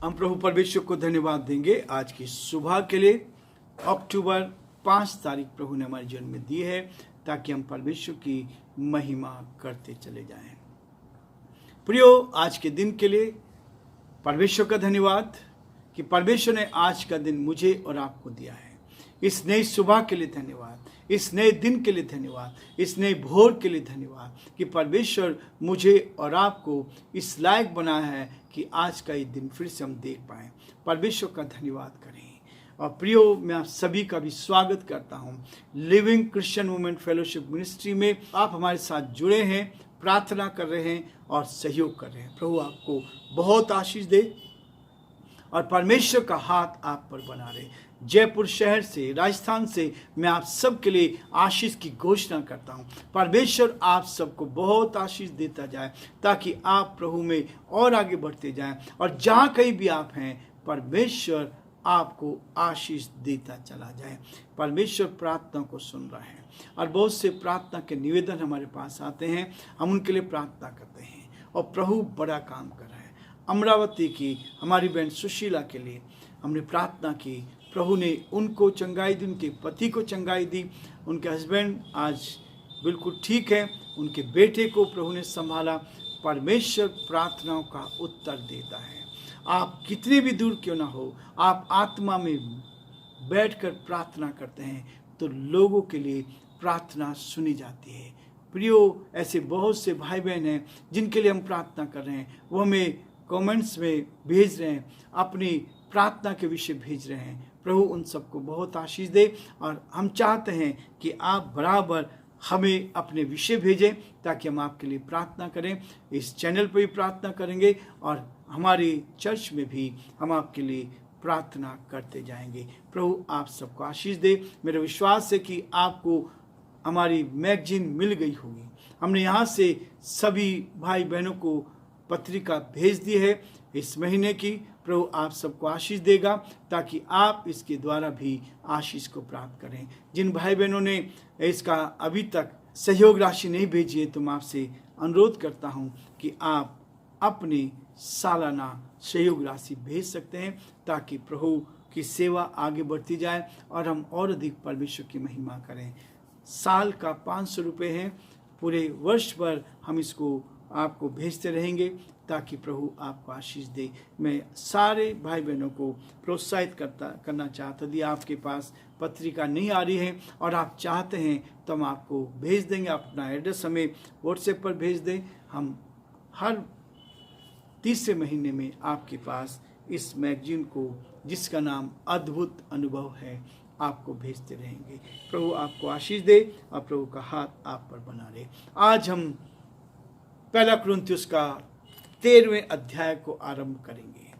हम प्रभु परमेश्वर को धन्यवाद देंगे आज की सुबह के लिए। अक्टूबर 5 तारीख प्रभु ने हमारे जीवन में दी है ताकि हम परमेश्वर की महिमा करते चले जाएं। प्रियो, आज के दिन के लिए परमेश्वर का धन्यवाद कि परमेश्वर ने आज का दिन मुझे और आपको दिया है। इस नई सुबह के लिए धन्यवाद, इस नए दिन के लिए धन्यवाद, इस नए भोर के लिए धन्यवाद कि परमेश्वर मुझे और आपको इस लायक बनाया है कि आज का ये दिन फिर से हम देख पाएं। परमेश्वर का धन्यवाद करें। और प्रियो, मैं आप सभी का भी स्वागत करता हूं living Christian women fellowship ministry में। आप हमारे साथ जुड़े हैं, प्रार्थना कर रहे हैं और सहयोग कर रहे हैं। प्रभु आपको बहुत आशीष दे और परमेश्वर का हाथ आप पर बना रहे। जयपुर शहर से, राजस्थान से मैं आप सब के लिए आशीष की घोषणा करता हूं। परमेश्वर आप सबको बहुत आशीष देता जाए ताकि आप प्रभु में और आगे बढ़ते जाएं और जहां कहीं भी आप हैं परमेश्वर आपको आशीष देता चला जाए। परमेश्वर प्रार्थना को सुन रहा है और बहुत से प्रार्थना के निवेदन हमारे पास आते हैं, हम उनके लिए प्रार्थना करते हैं और प्रभु बड़ा काम कर रहा है। अमरावती की हमारी बहन सुशीला के लिए हमने प्रार्थना की, प्रभु ने उनको चंगाई दी, उनके पति को चंगाई दी, उनके हस्बैंड आज बिल्कुल ठीक है, उनके बेटे को प्रभु ने संभाला। परमेश्वर प्रार्थनाओं का उत्तर देता है। आप कितने भी दूर क्यों ना हो, आप आत्मा में बैठकर प्रार्थना करते हैं तो लोगों के लिए प्रार्थना सुनी जाती है। प्रियो, ऐसे बहुत से भाई बहन हैं जिनके लिए हम प्रार्थना कर रहे हैं, वो हमें कमेंट्स में भेज रहे हैं, अपनी प्रार्थना के विषय भेज रहे हैं। प्रभु उन सबको बहुत आशीष दे और हम चाहते हैं कि आप बराबर हमें अपने विषय भेजें ताकि हम आपके लिए प्रार्थना करें। इस चैनल पर भी प्रार्थना करेंगे और हमारी चर्च में भी हम आपके लिए प्रार्थना करते जाएंगे। प्रभु आप सबको आशीष दे। मेरा विश्वास है कि आपको हमारी मैगजीन मिल गई होगी। हमने यहाँ से सभी भाई बहनों को पत्रिका भेज दी है इस महीने की। प्रभु आप सबको आशीष देगा ताकि आप इसके द्वारा भी आशीष को प्राप्त करें। जिन भाई बहनों ने इसका अभी तक सहयोग राशि नहीं भेजी है तो मैं आपसे अनुरोध करता हूं कि आप अपनी सालाना सहयोग राशि भेज सकते हैं ताकि प्रभु की सेवा आगे बढ़ती जाए और हम और अधिक परमेश्वर की महिमा करें। साल का 500 रुपये है, पूरे वर्ष भर हम इसको आपको भेजते रहेंगे ताकि प्रभु आपको आशीष दे। मैं सारे भाई बहनों को प्रोत्साहित करना चाहता। यदि आपके पास पत्रिका नहीं आ रही है और आप चाहते हैं तो हम आपको भेज देंगे। आप अपना एड्रेस हमें व्हाट्सएप पर भेज दें। हम हर तीसरे महीने में आपके पास इस मैगजीन को, जिसका नाम अद्भुत अनुभव है, आपको भेजते रहेंगे। प्रभु आपको आशीष दे और प्रभु का हाथ आप पर बना रहे। आज हम पहला कुरिन्थियों का 13वें अध्याय को आरंभ करेंगे।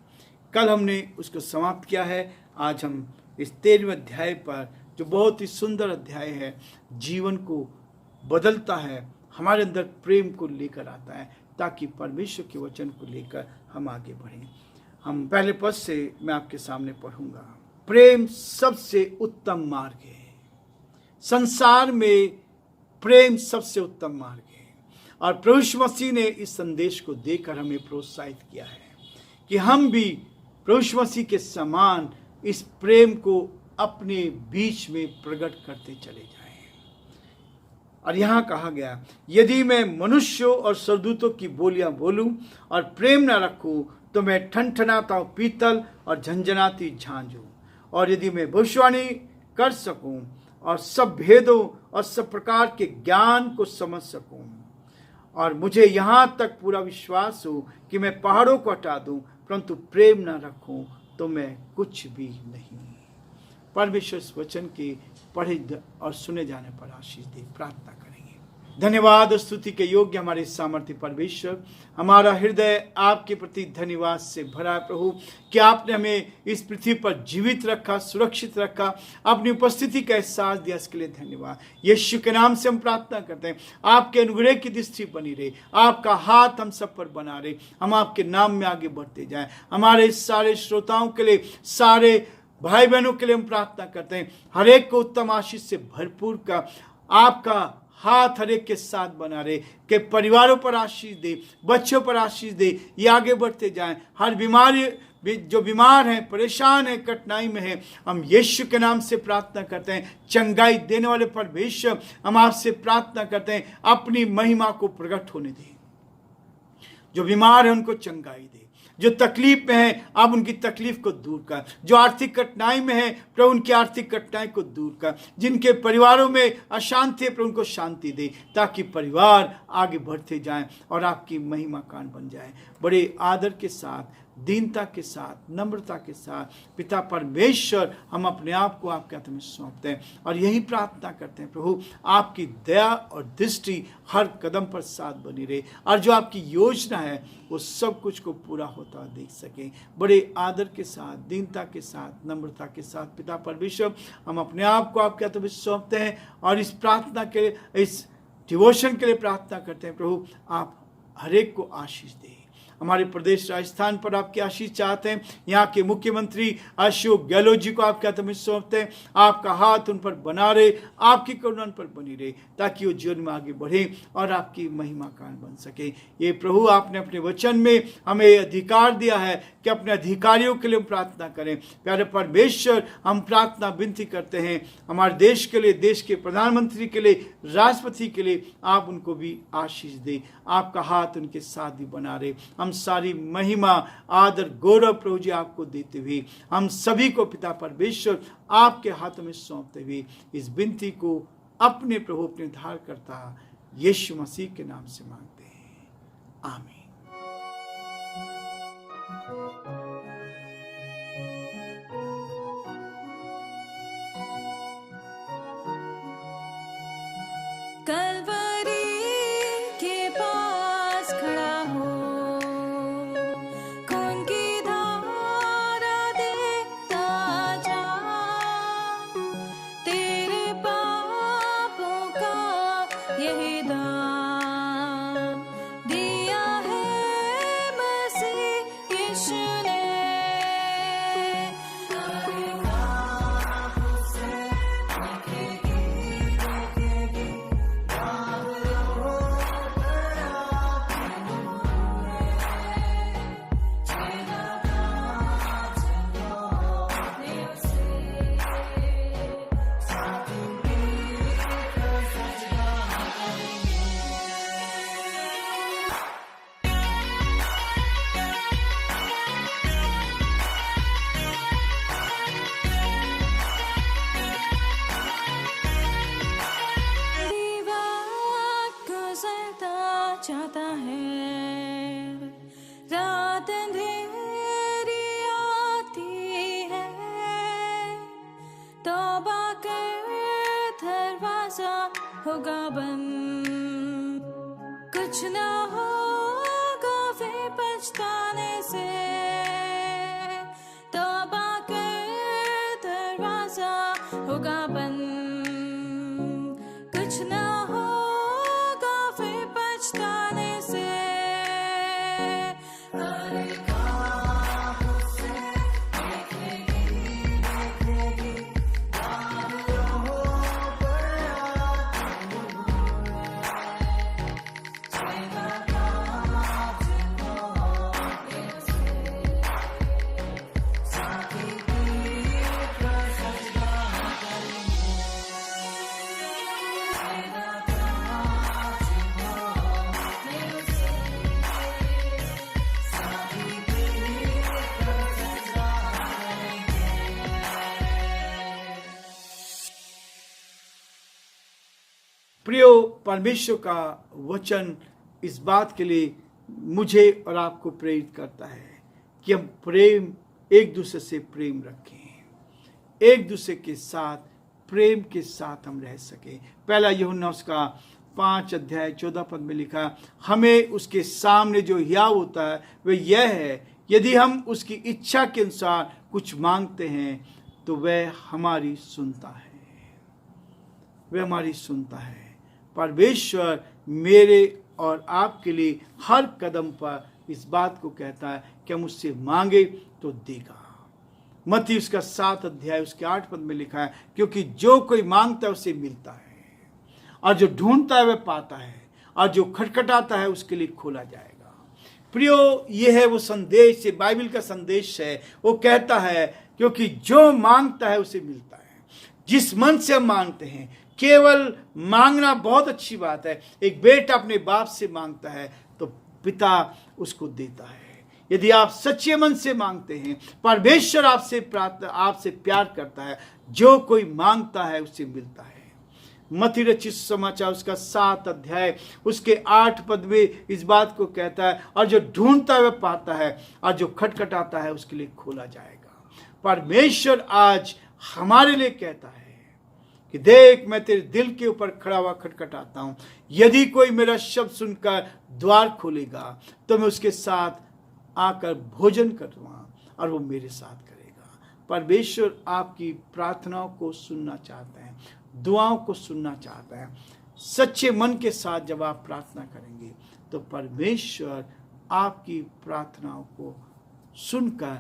कल हमने उसको समाप्त किया है। आज हम इस 13वें अध्याय पर, जो बहुत ही सुंदर अध्याय है, जीवन को बदलता है, हमारे अंदर प्रेम को लेकर आता है ताकि परमेश्वर के वचन को लेकर हम आगे बढ़ें। हम पहले पद से मैं आपके सामने पढ़ूंगा। प्रेम सबसे उत्तम मार्ग है। संसार में प्रेम सबसे उत्तम मार्ग है और प्रभु यीशु मसीह ने इस संदेश को देकर हमें प्रोत्साहित किया है कि हम भी प्रभु यीशु मसीह के समान इस प्रेम को अपने बीच में प्रकट करते चले जाएं। और यहाँ कहा गया, यदि मैं मनुष्यों और स्वर्गदूतों की बोलियां बोलूं और प्रेम न रखूं तो मैं ठनठनाता पीतल और झंझनाती झांझ हूं। और यदि मैं भविष्यवाणी कर सकूं और सब भेदों और सब प्रकार के ज्ञान को समझ सकूं और मुझे यहाँ तक पूरा विश्वास हो कि मैं पहाड़ों को हटा दूं, परंतु प्रेम न रखूं तो मैं कुछ भी नहीं। परमेश्वर इस वचन के पढ़े और सुने जाने पर आशीष दे। प्रार्थना करेंगे। धन्यवाद और स्तुति के योग्य हमारे सामर्थ्य परमेश्वर, हमारा हृदय आपके प्रति धन्यवाद से भरा है प्रभु कि आपने हमें इस पृथ्वी पर जीवित रखा, सुरक्षित रखा, अपनी उपस्थिति का एहसास दिया, इसके लिए धन्यवाद। यीशु के नाम से हम प्रार्थना करते हैं, आपके अनुग्रह की दृष्टि बनी रहे, आपका हाथ हम सब पर बना रहे, हम आपके नाम में आगे बढ़ते जाएं। हमारे सारे श्रोताओं के लिए, सारे भाई बहनों के लिए हम प्रार्थना करते हैं, हर एक को उत्तम आशीष से भरपूर का आपका हाथ हर एक के साथ बना रहे, के परिवारों पर आशीष दे, बच्चों पर आशीष दे, ये आगे बढ़ते जाएं, हर जो बीमार हैं, परेशान हैं, कठिनाई में हैं, हम यीशु के नाम से प्रार्थना करते हैं। चंगाई देने वाले परमेश्वर, हम आपसे प्रार्थना करते हैं, अपनी महिमा को प्रकट होने दें। जो बीमार हैं उनको चंगाई दे, जो तकलीफ में है आप उनकी तकलीफ को दूर कर, जो आर्थिक कठिनाई में है प्रभु उनकी आर्थिक कठिनाई को दूर कर, जिनके परिवारों में अशांति है प्रभु उनको शांति दे, ताकि परिवार आगे बढ़ते जाएं और आपकी महिमा कान बन जाए। बड़े आदर के साथ, दीनता के साथ, नम्रता के साथ पिता परमेश्वर हम अपने आप को आपके हाथ में सौंपते हैं और यही प्रार्थना करते हैं प्रभु आपकी दया और दृष्टि हर कदम पर साथ बनी रहे और जो आपकी योजना है वो सब कुछ को पूरा होता देख सकें। बड़े आदर के साथ, दीनता के साथ, नम्रता के साथ पिता परमेश्वर हम अपने आप को आपके हाथ में सौंपते हैं और इस प्रार्थना के लिए, इस डिवोशन के लिए प्रार्थना करते हैं प्रभु आप हर एक को आशीष दें। हमारे प्रदेश राजस्थान पर आपकी आशीष चाहते हैं। यहाँ के मुख्यमंत्री अशोक गहलोत जी को आपके हाथ में सौंपते हैं। आपका हाथ उन पर बना रहे, आपकी करुणा उन पर बनी रहे, ताकि वो जीवन में आगे बढ़े और आपकी महिमा कान बन सके। ये प्रभु आपने अपने वचन में हमें अधिकार दिया है कि अपने अधिकारियों के लिए हम प्रार्थना करें। प्यारे परमेश्वर, हम प्रार्थना विनती करते हैं हमारे देश के लिए, देश के प्रधानमंत्री के लिए, राष्ट्रपति के लिए, आप उनको भी आशीष दें। आपका हाथ उनके साथ भी बना रहे। हम सारी महिमा, आदर, गौरव प्रभु जी आपको देते हुए हम सभी को पिता परमेश्वर आपके हाथों में सौंपते हुए इस विनती को अपने प्रभु, अपने उद्धारकर्ता यीशु मसीह के नाम से मांगते हैं, आमीन। चाहता है रात अंधेरी आती है, तौबा कर दरवाजा होगा बंद, कुछ ना होगा फिर पछताने से, तौबा कर दरवाजा होगा बंद, कुछ ना प्रियो, परमेश्वर का वचन इस बात के लिए मुझे और आपको प्रेरित करता है कि हम प्रेम, एक दूसरे से प्रेम रखें, एक दूसरे के साथ प्रेम के साथ हम रह सकें। पहला यूहन्ना उसका 5 अध्याय 14 पद में लिखा, हमें उसके सामने जो हियाव होता है वह यह है, यदि हम उसकी इच्छा के अनुसार कुछ मांगते हैं तो वह हमारी सुनता है, वह हमारी सुनता है। परमेश्वर मेरे और आपके लिए हर कदम पर इस बात को कहता है कि हम उससे मांगे तो देगा। मत्ती उसका 7 अध्याय उसके 8 पद में लिखा है, क्योंकि जो कोई मांगता है उसे मिलता है, और जो ढूंढता है वह पाता है, और जो खटखटाता है उसके लिए खोला जाएगा। प्रियो, ये है वो संदेश, ये बाइबल का संदेश है। वो कहता है क्योंकि जो मांगता है उसे मिलता है। जिस मन से हम मांगते हैं, केवल मांगना बहुत अच्छी बात है। एक बेटा अपने बाप से मांगता है तो पिता उसको देता है। यदि आप सच्चे मन से मांगते हैं, परमेश्वर आपसे प्यार करता है। जो कोई मांगता है उसे मिलता है। मत्ती रचित समाचार उसका 7 अध्याय उसके 8 पद में इस बात को कहता है, और जो ढूंढता है वह पाता है, और जो खटखटाता है उसके लिए खोला जाएगा। परमेश्वर आज हमारे लिए कहता है कि देख, मैं तेरे दिल के ऊपर खड़ा हुआ खटखटाता हूं। यदि कोई मेरा शब्द सुनकर द्वार खोलेगा तो मैं उसके साथ आकर भोजन करूंगा और वो मेरे साथ करेगा। परमेश्वर आपकी प्रार्थनाओं को सुनना चाहता है, दुआओं को सुनना चाहता है। सच्चे मन के साथ जब आप प्रार्थना करेंगे तो परमेश्वर आपकी प्रार्थनाओं को सुनकर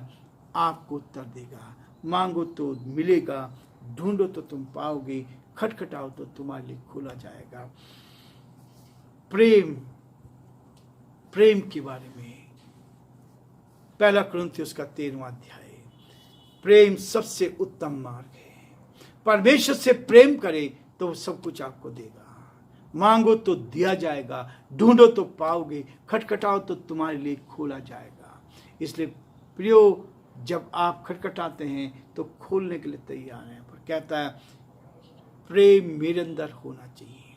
आपको उत्तर देगा। मांगो तो मिलेगा, ढूंढो तो तुम पाओगे, खटखटाओ तो तुम्हारे लिए खोला जाएगा। प्रेम के बारे में 1 कुरिन्थियों उसका 13वां अध्याय। प्रेम सबसे उत्तम मार्ग है। परमेश्वर से प्रेम करे तो वो सब कुछ आपको देगा। मांगो तो दिया जाएगा, ढूंढो तो पाओगे, खटखटाओ तो तुम्हारे लिए खोला जाएगा। इसलिए प्रियो, जब आप खटखटाते हैं तो खोलने के लिए तैयार हैं। पर कहता है प्रेम मेरे अंदर होना चाहिए।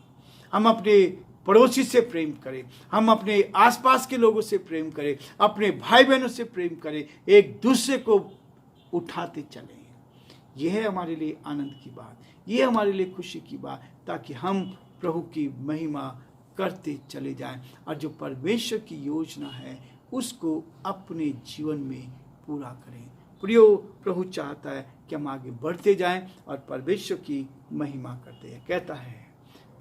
हम अपने पड़ोसी से प्रेम करें, हम अपने आसपास के लोगों से प्रेम करें, अपने भाई बहनों से प्रेम करें, एक दूसरे को उठाते चलें। यह है हमारे लिए आनंद की बात, यह है हमारे लिए खुशी की बात, ताकि हम प्रभु की महिमा करते चले जाएं और जो परमेश्वर की योजना है उसको अपने जीवन में पूरा करें। प्रियो, प्रभु चाहता है कि हम आगे बढ़ते जाएं और परमेश्वर की महिमा करते हैं। कहता है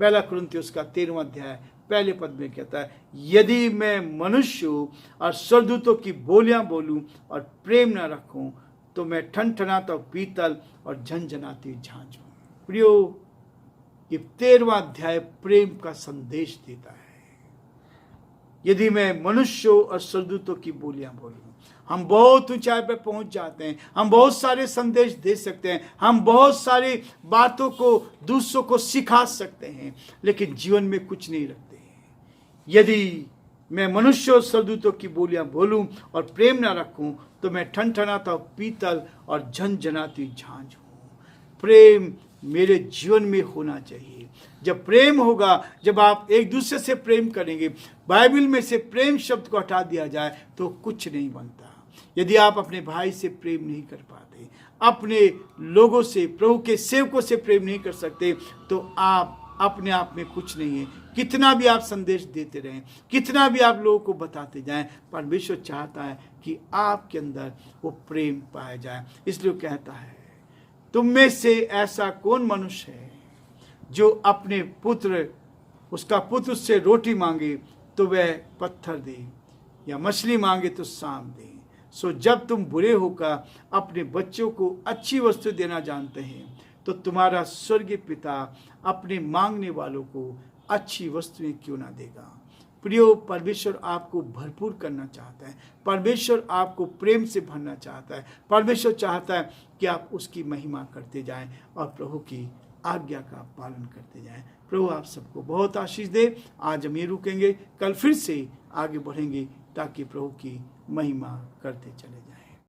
1 कुरिन्थियों उसका 13वां अध्याय पहले पद में कहता है, यदि मैं मनुष्य और स्वर्गदूतों की बोलियां बोलूं और प्रेम न रखूं तो मैं ठनठनाता पीतल और झनझनाती झांझ हूं। प्रियो, ये 13वां अध्याय प्रेम का संदेश देता है। यदि मैं मनुष्यों और स्वर्गदूतों की बोलियां बोलूं, हम बहुत ऊंचाई पर पहुंच जाते हैं, हम बहुत सारे संदेश दे सकते हैं, हम बहुत सारी बातों को दूसरों को सिखा सकते हैं, लेकिन जीवन में कुछ नहीं रखते हैं। यदि मैं मनुष्य और स्वर्गदूतों की बोलियां बोलूं और प्रेम ना रखूं तो मैं ठनठनाता पीतल और झनझनाती झांझ हूं। प्रेम मेरे जीवन में होना चाहिए। जब प्रेम होगा, जब आप एक दूसरे से प्रेम करेंगे, बाइबल में से प्रेम शब्द को हटा दिया जाए तो कुछ नहीं बनता। यदि आप अपने भाई से प्रेम नहीं कर पाते, अपने लोगों से, प्रभु के सेवकों से प्रेम नहीं कर सकते, तो आप अपने आप में कुछ नहीं है। कितना भी आप संदेश देते रहें, कितना भी आप लोगों को बताते जाएं, परमेश्वर चाहता है कि आपके अंदर वो प्रेम पाया जाए। इसलिए कहता है, तुम में से ऐसा कौन मनुष्य है जो अपने उसका पुत्र उससे रोटी मांगे तो वह पत्थर दे, या मछली मांगे तो सांप दे। सो जब तुम बुरे होकर अपने बच्चों को अच्छी वस्तु देना जानते हैं तो तुम्हारा स्वर्गीय पिता अपने मांगने वालों को अच्छी वस्तुएं क्यों ना देगा। प्रियो, परमेश्वर आपको भरपूर करना चाहता है। परमेश्वर आपको प्रेम से भरना चाहता है। परमेश्वर चाहता है कि आप उसकी महिमा करते जाएं और प्रभु की आज्ञा का पालन करते जाएं। प्रभु आप सबको बहुत आशीष दे। आज हम ये रुकेंगे, कल फिर से आगे बढ़ेंगे ताकि प्रभु की महिमा करते चले जाएं।